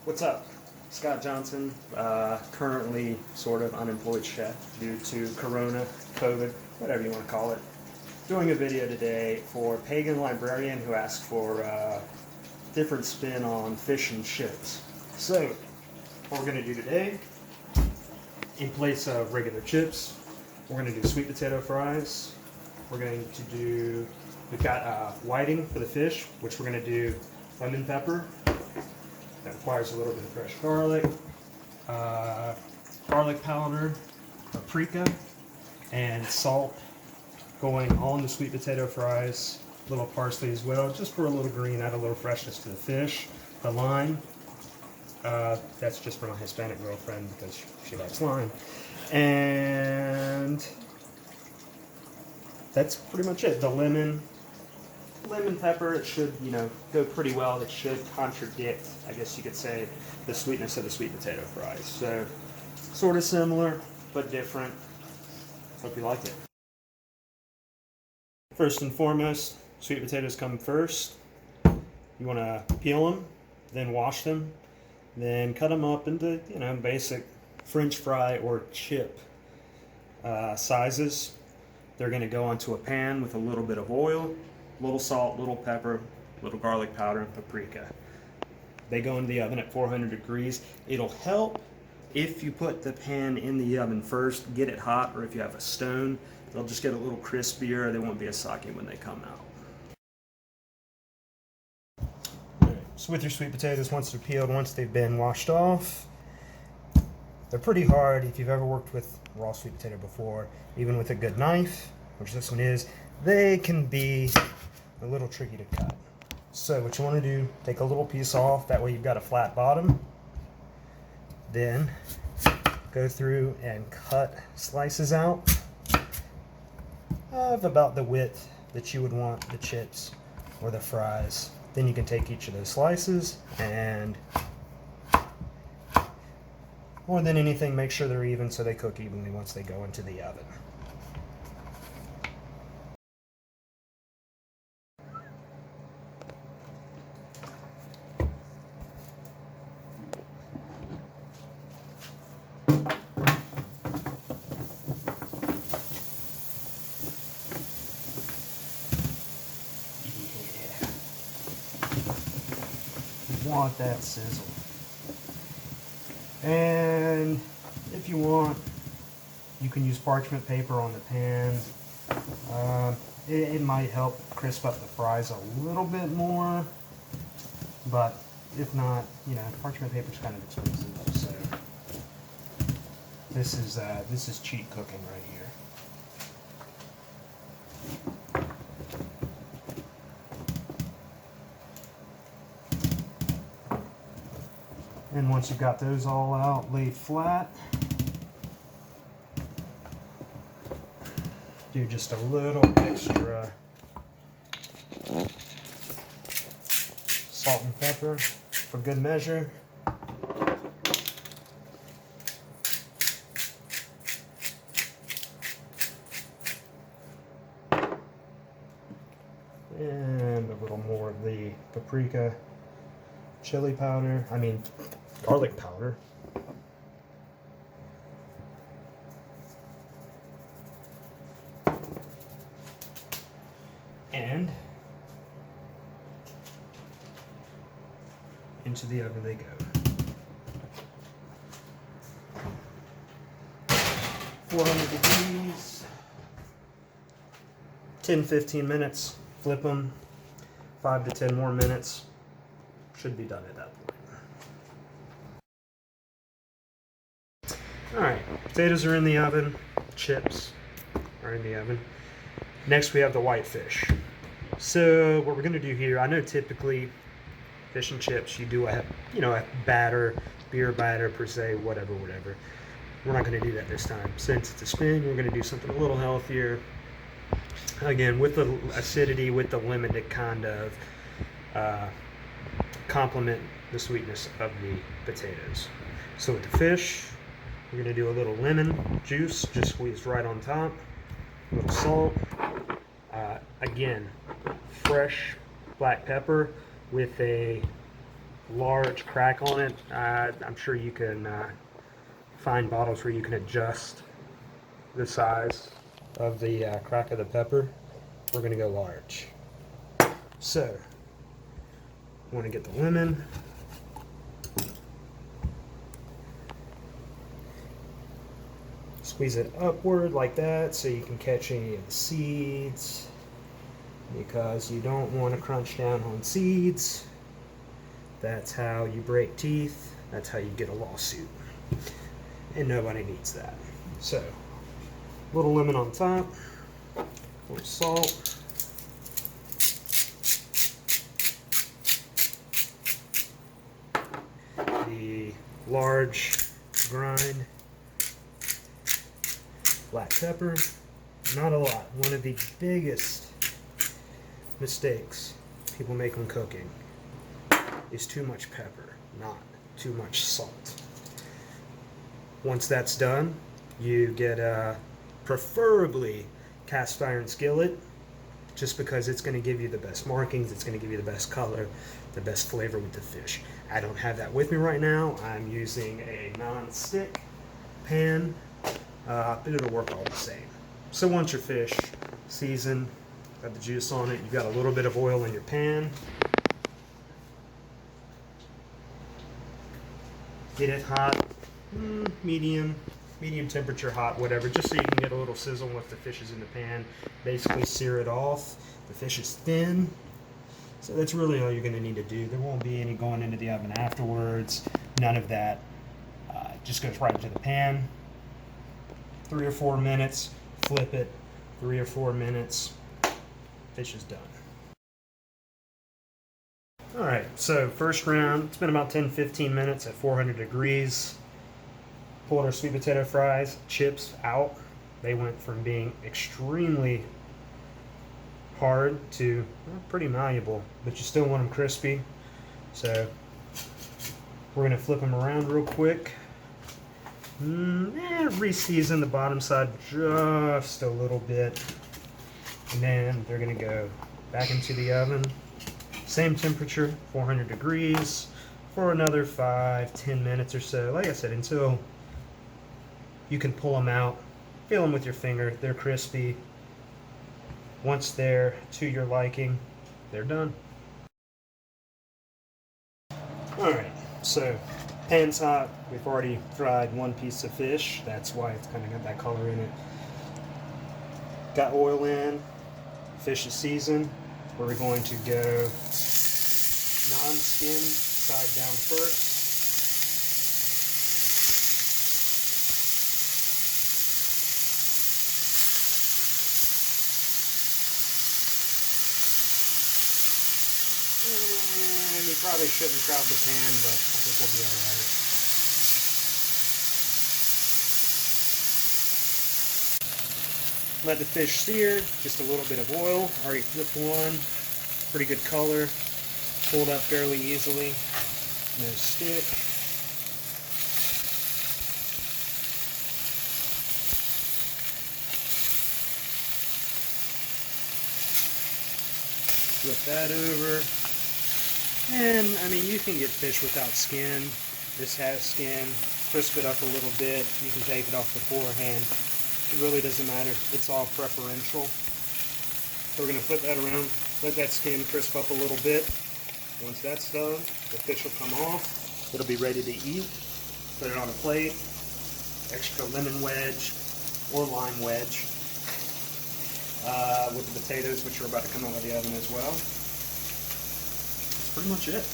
What's up? Scott Johnson, currently sort of unemployed chef due to Corona, COVID, whatever you want to call it. Doing a video today for Pagan Librarian who asked for a different spin on fish and chips. So, what we're going to do today, in place of regular chips, we're going to do sweet potato fries. We've got whiting for the fish, which we're going to do lemon pepper. That requires a little bit of fresh garlic, garlic powder, paprika, and salt going on the sweet potato fries. A little parsley as well, just for a little green, add a little freshness to the fish. The lime, that's just for my Hispanic girlfriend because she likes lime. And that's pretty much it. The lemon pepper, it should, go pretty well. It should contradict, I guess you could say, the sweetness of the sweet potato fries. So, sort of similar, but different. Hope you like it. First and foremost, sweet potatoes come first. You want to peel them, then wash them, then cut them up into, basic French fry or chip sizes. They're going to go onto a pan with a little bit of oil, little salt, little pepper, little garlic powder, and paprika. They go into the oven at 400 degrees. It'll help if you put the pan in the oven first, get it hot, or if you have a stone, they'll just get a little crispier. They won't be as soggy when they come out. Right. So with your sweet potatoes, once they're peeled, once they've been washed off, they're pretty hard. If you've ever worked with raw sweet potato before, even with a good knife, which this one is, they can be a little tricky to cut. So what you want to do, take a little piece off, that way you've got a flat bottom. Then go through and cut slices out of about the width that you would want the chips or the fries. Then you can take each of those slices and, more than anything, make sure they're even so they cook evenly once they go into the oven. Want that sizzle. And if you want, you can use parchment paper on the pan. It might help crisp up the fries a little bit more, but if not, parchment paper is kind of expensive. So this is cheap cooking right here. And once you've got those all out, laid flat, do just a little extra salt and pepper for good measure. And a little more of the paprika, garlic powder. And into the oven they go. 400 degrees, 10-15 minutes, flip them, 5 to 10 more minutes, should be done at that point. Alright, potatoes are in the oven, chips are in the oven. Next we have the white fish. So what we're going to do here, I know typically fish and chips, you do a batter, beer batter per se, whatever. We're not going to do that this time. Since it's a spin, we're going to do something a little healthier. Again, with the acidity, with the lemon to kind of complement the sweetness of the potatoes. So with the fish, we're going to do a little lemon juice, just squeezed right on top, a little salt, again, fresh black pepper with a large crack on it. I'm sure you can find bottles where you can adjust the size of the crack of the pepper. We're going to go large. So, want to get the lemon. Squeeze it upward like that so you can catch any of the seeds, because you don't want to crunch down on seeds. That's how you break teeth. That's how you get a lawsuit. And nobody needs that. So, a little lemon on top, a little salt. The large grind black pepper, not a lot. One of the biggest mistakes people make when cooking is too much pepper, not too much salt. Once that's done, you get a preferably cast iron skillet, just because it's going to give you the best markings, it's going to give you the best color, the best flavor with the fish. I don't have that with me right now. I'm using a non-stick pan, but it'll work all the same. So once your fish seasoned, got the juice on it, you've got a little bit of oil in your pan. Get it hot, medium temperature hot, whatever, just so you can get a little sizzle once the fish is in the pan. Basically sear it off. The fish is thin, so that's really all you're going to need to do. There won't be any going into the oven afterwards, none of that. Just goes right into the pan. 3 or 4 minutes, flip it, 3 or 4 minutes, fish is done. Alright, so first round, it's been about 10-15 minutes at 400 degrees. Pulled our sweet potato fries, chips out. They went from being extremely hard to pretty malleable, but you still want them crispy. So we're going to flip them around real quick. Re-season the bottom side just a little bit, and then they're going to go back into the oven, same temperature, 400 degrees, for another 5-10 minutes or so. Like I said, until you can pull them out, feel them with your finger, they're crispy. Once they're to your liking, they're done. Alright, so pan's hot. We've already fried one piece of fish. That's why it's kind of got that color in it. Got oil in. Fish is seasoned. We're going to go non-skin side down first. And you probably shouldn't crowd the pan, but I think we'll be alright. Let the fish sear, just a little bit of oil. Already flipped one. Pretty good color. Pulled up fairly easily. No stick. Flip that over. And, I mean, you can get fish without skin. This has skin. Crisp it up a little bit. You can take it off beforehand. It really doesn't matter. It's all preferential. So we're going to flip that around. Let that skin crisp up a little bit. Once that's done, the fish will come off. It'll be ready to eat. Put it on a plate. Extra lemon wedge or lime wedge. With the potatoes, which are about to come out of the oven as well. That's pretty much it.